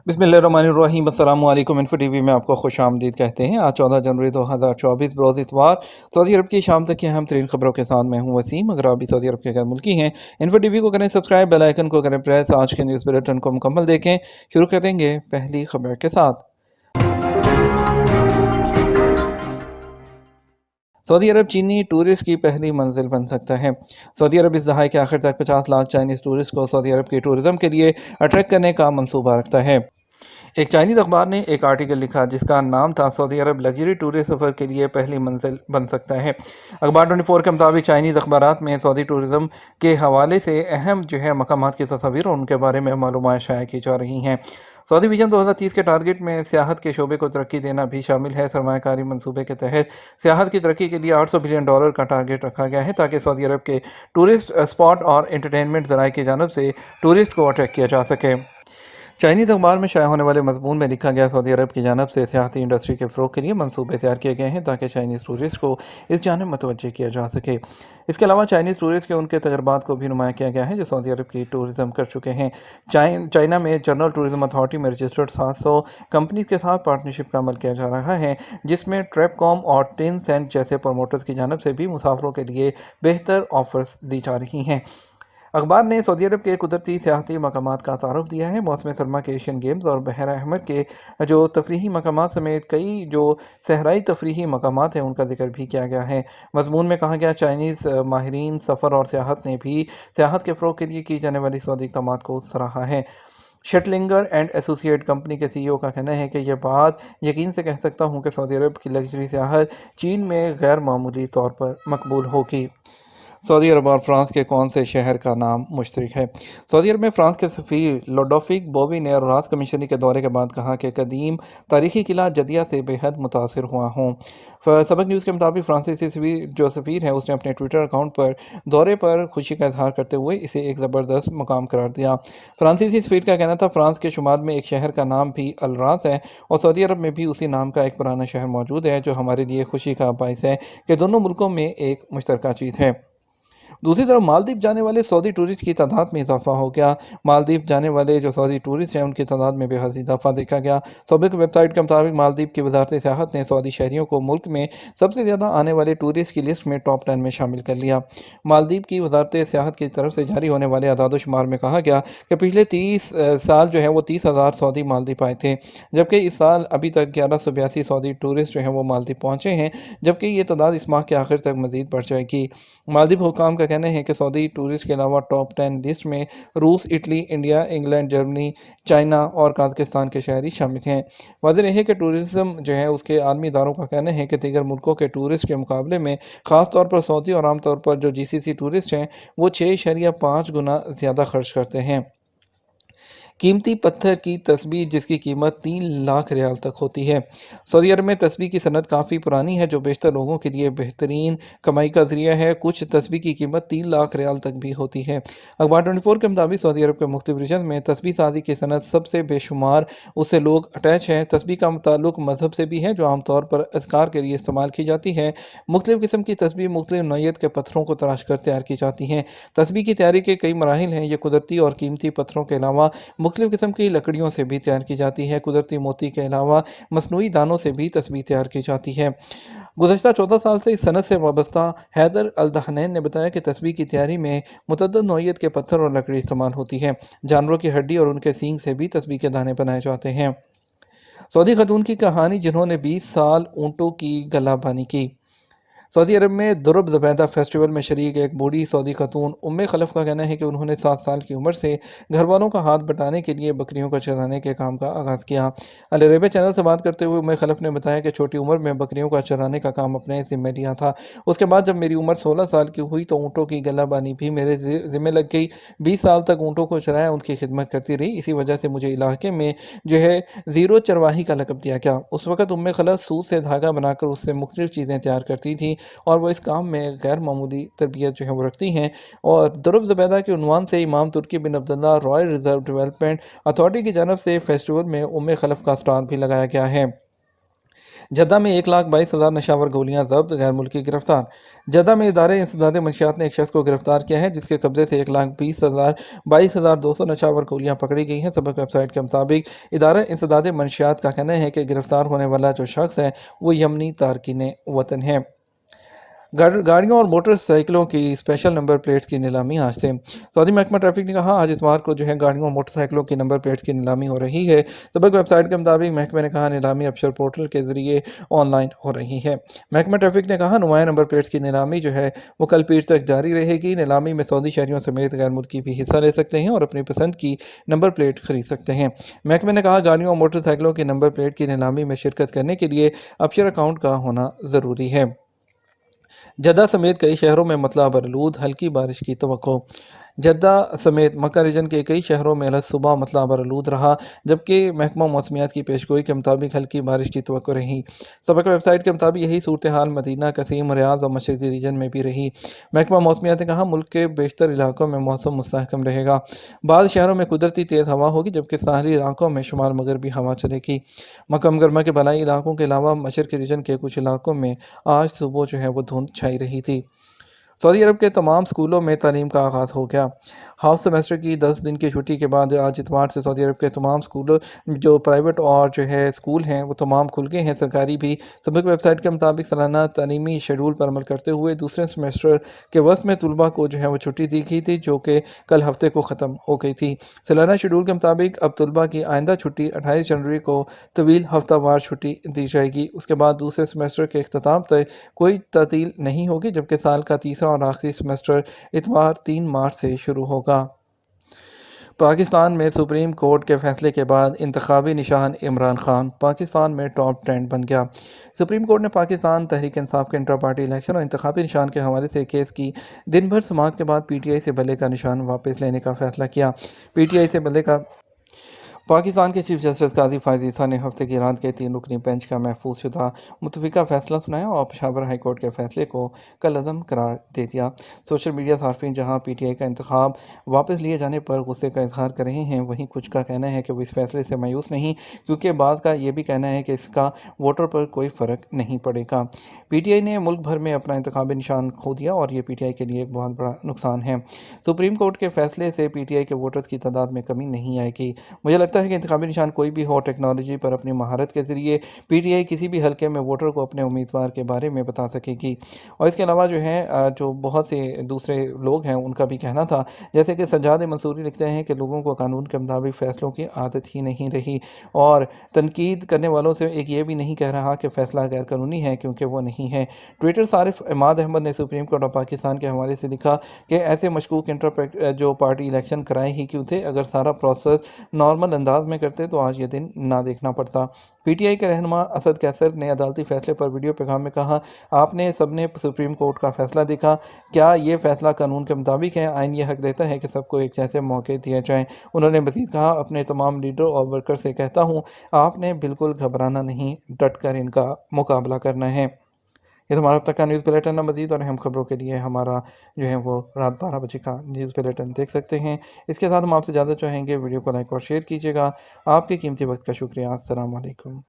بسم اللہ الرحمن الرحیم۔ السلام علیکم۔ انفو ٹی وی میں آپ کو خوش آمدید کہتے ہیں۔ آج 14 جنوری 2024 بروز اتوار، سعودی عرب کی شام تک کی اہم ترین خبروں کے ساتھ میں ہوں وسیم۔ اگر آپ بھی سعودی عرب کے غیر ملکی ہیں، انفو ٹی وی کو کریں سبسکرائب، بیل آئیکن کو کریں پریس۔ آج کے نیوز بلیٹن کو مکمل دیکھیں۔ شروع کریں گے پہلی خبر کے ساتھ۔ سعودی عرب چینی ٹورسٹ کی پہلی منزل بن سکتا ہے۔ سعودی عرب اس دہائی کے آخر تک 50 لاکھ چائنیز ٹورسٹ کو سعودی عرب کی ٹورزم کے لیے اٹریکٹ کرنے کا منصوبہ رکھتا ہے۔ ایک چائنیز اخبار نے ایک آرٹیکل لکھا جس کا نام تھا سعودی عرب لگژری ٹورسٹ سفر کے لیے پہلی منزل بن سکتا ہے۔ اخبار 24 کے مطابق چائنیز اخبارات میں سعودی ٹورزم کے حوالے سے اہم مقامات کی تصاویر اور ان کے بارے میں معلومات شائع کی جا رہی ہیں۔ سعودی ویژن 2030 کے ٹارگٹ میں سیاحت کے شعبے کو ترقی دینا بھی شامل ہے۔ سرمایہ کاری منصوبے کے تحت سیاحت کی ترقی کے لیے $800 بلین کا ٹارگٹ رکھا گیا ہے تاکہ سعودی عرب کے ٹورسٹ اسپاٹ اور انٹرٹینمنٹ ذرائع کی جانب سے ٹورسٹ کو اٹریکٹ کیا جا سکے۔ چائنیز اخبار میں شائع ہونے والے مضمون میں لکھا گیا سعودی عرب کی جانب سے سیاحتی انڈسٹری کے فروغ کے لیے منصوبے تیار کیے گئے ہیں تاکہ چائنیز ٹورسٹ کو اس جانب متوجہ کیا جا سکے۔ اس کے علاوہ چائنیز ٹورسٹ کے ان کے تجربات کو بھی نمایاں کیا گیا ہے جو سعودی عرب کی ٹورزم کر چکے ہیں۔ چائنا میں جنرل ٹورزم اتھارٹی میں رجسٹرڈ 700 کمپنیز کے ساتھ پارٹنرشپ کا عمل کیا جا رہا ہے، جس میں ٹریپ کام اور ٹین سینٹ جیسے پروموٹرز کی جانب سے بھی مسافروں کے لیے بہتر آفرز دی جا رہی ہیں۔ اخبار نے سعودی عرب کے قدرتی سیاحتی مقامات کا تعارف دیا ہے۔ موسم سرما کے ایشین گیمز اور بحیرہ احمر کے تفریحی مقامات سمیت کئی صحرائی تفریحی مقامات ہیں ان کا ذکر بھی کیا گیا ہے۔ مضمون میں کہا گیا چائنیز ماہرین سفر اور سیاحت نے بھی سیاحت کے فروغ کے لیے کی جانے والی سعودی اقدامات کو سراہا ہے۔ شٹلنگر اینڈ ایسوسی ایٹ کمپنی کے CEO کا کہنا ہے کہ یہ بات یقین سے کہہ سکتا ہوں کہ سعودی عرب کی لگژری سیاحت چین میں غیر معمولی طور پر مقبول ہوگی۔ سعودی عرب اور فرانس کے کون سے شہر کا نام مشترک ہے؟ سعودی عرب میں فرانس کے سفیر لوڈوفک بوبی نے راز کمیشنری کے دورے کے بعد کہا کہ قدیم تاریخی قلعہ جدیہ سے بے حد متاثر ہوا ہوں۔ سبق نیوز کے مطابق فرانسیسی سفیر ہے اس نے اپنے ٹویٹر اکاؤنٹ پر دورے پر خوشی کا اظہار کرتے ہوئے اسے ایک زبردست مقام قرار دیا۔ فرانسیسی سفیر کا کہنا تھا فرانس کے شمال میں ایک شہر کا نام بھی الراس ہے اور سعودی عرب میں بھی اسی نام کا ایک پرانا شہر موجود ہے جو ہمارے لیے خوشی کا باعث ہے کہ دونوں ملکوں میں ایک مشترکہ چیز ہے۔ دوسری طرف مالدیپ جانے والے سعودی ٹورسٹ کی تعداد میں اضافہ ہو گیا۔ مالدیپ جانے والے سعودی ٹورسٹ ہیں ان کی تعداد میں بے حد اضافہ دیکھا گیا۔ سابق ویب سائٹ کے مطابق مالدیپ کی وزارت سیاحت نے سعودی شہریوں کو ملک میں سب سے زیادہ آنے والے ٹورسٹ کی لسٹ میں ٹاپ 10 میں شامل کر لیا۔ مالدیپ کی وزارت سیاحت کی طرف سے جاری ہونے والے اعداد و شمار میں کہا گیا کہ پچھلے 30 سال وہ 30,000 سعودی مالدیپ آئے تھے، جبکہ اس سال ابھی تک 1182 سعودی ٹورسٹ وہ مالدیپ پہنچے ہیں، جبکہ یہ تعداد اس ماہ کے آخر تک مزید بڑھ جائے گی۔ مالدیپ حکام کا کہنا ہے کہ سعودی ٹورسٹ کے علاوہ ٹاپ 10 لسٹ میں روس، Italy, India, England, Germany, China اور قازقستان کے شہری شامل ہیں۔ واضح رہے کہ ٹورزم اس کے عالمی اداروں کا کہنا ہے کہ دیگر ملکوں کے ٹورسٹ کے مقابلے میں خاص طور پر سعودی اور عام طور پر GCC ٹورسٹ ہیں وہ 6.5 گنا زیادہ خرچ کرتے ہیں۔ قیمتی پتھر کی تسبیح جس کی قیمت 3 لاکھ ریال تک ہوتی ہے۔ سعودی عرب میں تسبیح کی صنعت کافی پرانی ہے جو بیشتر لوگوں کے لیے بہترین کمائی کا ذریعہ ہے۔ کچھ تسبیح کی قیمت 3 لاکھ ریال تک بھی ہوتی ہے۔ اخبار 24 کے مطابق سعودی عرب کے مختلف ریجن میں تسبیح سازی کی صنعت سب سے بے شمار اس سے لوگ اٹیچ ہیں۔ تسبیح کا تعلق مذہب سے بھی ہے جو عام طور پر اذکار کے لیے استعمال کی جاتی ہے۔ مختلف قسم کی تسبیح مختلف نوعیت کے پتھروں کو تراش کر تیار کی جاتی ہیں۔ تسبیح کی تیاری کے کئی مراحل ہیں۔ یہ قدرتی اور قیمتی پتھروں کے علاوہ مختلف قسم کی لکڑیوں سے بھی تیار کی جاتی ہے۔ قدرتی موتی کے علاوہ مصنوعی دانوں سے بھی تسبیح تیار کی جاتی ہے۔ گزشتہ 14 سال سے اس صنعت سے وابستہ حیدر الدہنین نے بتایا کہ تسبیح کی تیاری میں متعدد نوعیت کے پتھر اور لکڑی استعمال ہوتی ہے۔ جانوروں کی ہڈی اور ان کے سینگ سے بھی تسبیح کے دانے بنائے جاتے ہیں۔ سعودی خاتون کی کہانی جنہوں نے 20 سال اونٹوں کی گلہ بانی کی۔ سعودی عرب میں درب زبیدہ فیسٹیول میں شریک ایک بوڑھی سعودی خاتون خلف کا کہنا ہے کہ انہوں نے 7 سال کی عمر سے گھر والوں کا ہاتھ بٹانے کے لیے بکریوں کو چرانے کے کام کا آغاز کیا۔ العربیہ چینل سے بات کرتے ہوئے خلف نے بتایا کہ چھوٹی عمر میں بکریوں کا چرانے کا کام اپنے ذمہ لیا تھا۔ اس کے بعد جب میری عمر 16 سال کی ہوئی تو اونٹوں کی گلہ بانی بھی میرے ذمہ لگ گئی۔ 20 سال تک اونٹوں کو چرایا، ان کی خدمت کرتی رہی۔ اسی وجہ سے مجھے علاقے میں زیرو چرواہی کا لقب دیا گیا۔ اس وقت خلف سوت سے دھاگا بنا کر اس سے مختلف چیزیں تیار کرتی تھی اور وہ اس کام میں غیر معمولی تربیت وہ رکھتی ہیں۔ اور درب زبیدہ کے عنوان سے امام ترکی بن عبداللہ رائل ریزرو ڈیولپمنٹ اتھارٹی کی جانب سے فیسٹیول میں خلف کا سٹال بھی لگایا گیا ہے۔ جدہ میں 1,22,000 نشاور گولیاں ضبط، غیر ملکی گرفتار۔ جدہ میں ادارے انسداد منشیات نے ایک شخص کو گرفتار کیا ہے جس کے قبضے سے 1,22,000 نشاور گولیاں پکڑی گئی ہیں۔ سبق ویب سائٹ کے مطابق ادارہ انسداد منشیات کا کہنا ہے کہ گرفتار ہونے والا جو شخص ہے وہ یمنی تارکین وطن ہے۔ گاڑیوں اور موٹر سائیکلوں کی اسپیشل نمبر پلیٹس کی نیلامی آج سے۔ سعودی محکمہ ٹریفک نے کہا آج اتوار کو گاڑیوں اور موٹر سائیکلوں کی نمبر پلیٹس کی نیلامی ہو رہی ہے۔ سبق ویب سائٹ کے مطابق محکمہ نے کہا نیلامی ابشر پورٹل کے ذریعے آن لائن ہو رہی ہے۔ محکمہ ٹریفک نے کہا نمایاں نمبر پلیٹس کی نیلامی وہ کل پیر تک جاری رہے گی۔ نیلامی میں سعودی شہریوں سمیت غیر ملکی بھی حصہ لے سکتے ہیں اور اپنی پسند کی نمبر پلیٹ خرید سکتے ہیں۔ محکمہ نے کہا گاڑیوں اور موٹر سائیکلوں کی نمبر پلیٹ کی نیلامی میں شرکت کرنے کے لیے ابشر اکاؤنٹ کا ہونا ضروری ہے۔ جدہ سمیت کئی شہروں میں مطلع برآلود، ہلکی بارش کی توقع۔ جدہ سمیت مکہ ریجن کے کئی شہروں میں صبح مطلع برآلود رہا جبکہ محکمہ موسمیات کی پیشگوئی کے مطابق ہلکی بارش کی توقع رہی۔ سبق ویب سائٹ کے مطابق یہی صورتحال مدینہ، قصیم، ریاض اور مشرقی ریجن میں بھی رہی۔ محکمہ موسمیات نے کہا ملک کے بیشتر علاقوں میں موسم مستحکم رہے گا۔ بعض شہروں میں قدرتی تیز ہوا ہوگی جبکہ ساحلی علاقوں میں شمال مغربی ہوا چلے گی۔ مکہ مکرمہ کے بالائی علاقوں کے علاوہ مشرقی ریجن کے کچھ علاقوں میں آج صبح وہ دھند چھائی رہی تھی۔ سعودی عرب کے تمام سکولوں میں تعلیم کا آغاز ہو گیا۔ ہاف سیمسٹر کی 10 دن کی چھٹی کے بعد آج اتوار سے سعودی عرب کے تمام سکول جو پرائیویٹ اور سکول ہیں وہ تمام کھل گئے ہیں، سرکاری بھی۔ سبق ویب سائٹ کے مطابق سالانہ تعلیمی شیڈول پر عمل کرتے ہوئے دوسرے سیمسٹر کے وسط میں طلباء کو وہ چھٹی دی گئی تھی جو کہ کل ہفتے کو ختم ہو گئی تھی۔ سالانہ شیڈول کے مطابق اب طلباء کی آئندہ چھٹی 28 جنوری کو طویل ہفتہ وار چھٹی دی جائے گی۔ اس کے بعد دوسرے سیمسٹر کے اختتام تک کوئی تعطیل نہیں ہوگی جبکہ سال کا تیسرا اور آخری سیمسٹر اتوار 3 مارچ سے شروع ہوگا۔ پاکستان میں سپریم کورٹ کے فیصلے کے بعد انتخابی نشان عمران خان پاکستان میں ٹاپ ٹرینڈ بن گیا۔ سپریم کورٹ نے پاکستان تحریک انصاف کے انٹرا پارٹی الیکشن اور انتخابی نشان کے حوالے سے کیس کی دن بھر سماعت کے بعد پی ٹی آئی سے بلے کا نشان واپس لینے کا فیصلہ کیا۔ پی ٹی آئی سے بلے کا پاکستان کے چیف جسٹس قاضی فائز عیسیٰ نے ہفتے کی رات کے 3 رکنی بینچ کا محفوظ شدہ متفقہ فیصلہ سنایا اور پشاور ہائی کورٹ کے فیصلے کو کالعدم قرار دے دیا۔ سوشل میڈیا صارفین جہاں پی ٹی آئی کا انتخاب واپس لیے جانے پر غصے کا اظہار کر رہے ہیں وہیں کچھ کا کہنا ہے کہ وہ اس فیصلے سے مایوس نہیں کیونکہ بعض کا یہ بھی کہنا ہے کہ اس کا ووٹر پر کوئی فرق نہیں پڑے گا۔ پی ٹی آئی نے ملک بھر میں اپنا انتخابی نشان کھو دیا اور یہ پی ٹی آئی کے لیے ایک بہت بڑا نقصان ہے۔ سپریم کورٹ کے فیصلے سے پی ٹی آئی کے ووٹرز کی تعداد میں کمی نہیں آئے گی۔ مجھے لگتا ہے کہ انتخابی نشان کوئی بھی ہو، ٹیکنالوجی پر اپنی مہارت کے ذریعے پی ٹی آئی کسی بھی حلقے میں ووٹر کو اپنے امیدوار کے بارے میں بتا سکے گی۔ اور اس کے علاوہ جو بہت سے دوسرے لوگ ہیں ان کا بھی کہنا تھا جیسے کہ سجاد منصوری لکھتے ہیں کہ لوگوں کو قانون کے مطابق فیصلوں کی عادت ہی نہیں رہی اور تنقید کرنے والوں سے ایک یہ بھی نہیں کہہ رہا کہ فیصلہ غیر قانونی ہے کیونکہ وہ نہیں ہے۔ ٹویٹر صارف عماد احمد نے سپریم کورٹ آف پاکستان کے حوالے سے لکھا کہ ایسے مشکوک انٹر پارٹی الیکشن کرائے ہی کیوں تھے، اگر سارا پروسیس نارمل انداز میں کرتے تو آج یہ دن نہ دیکھنا پڑتا۔ پی ٹی آئی کے رہنما اسد کیسر نے عدالتی فیصلے پر ویڈیو پیغام میں کہا آپ نے سب نے سپریم کورٹ کا فیصلہ دیکھا، کیا یہ فیصلہ قانون کے مطابق ہے؟ آئین یہ حق دیتا ہے کہ سب کو ایک جیسے موقع دیا جائیں۔ انہوں نے مزید کہا اپنے تمام لیڈر اور ورکر سے کہتا ہوں آپ نے بالکل گھبرانا نہیں، ڈٹ کر ان کا مقابلہ کرنا ہے۔ یہ ہمارا اب تک کا نیوز بلیٹن ہے۔ مزید اور اہم خبروں کے لیے ہمارا وہ رات 12 بجے کا نیوز بلیٹن دیکھ سکتے ہیں۔ اس کے ساتھ ہم آپ سے زیادہ چاہیں گے ویڈیو کو لائک اور شیئر کیجیے گا۔ آپ کے قیمتی وقت کا شکریہ۔ السلام علیکم۔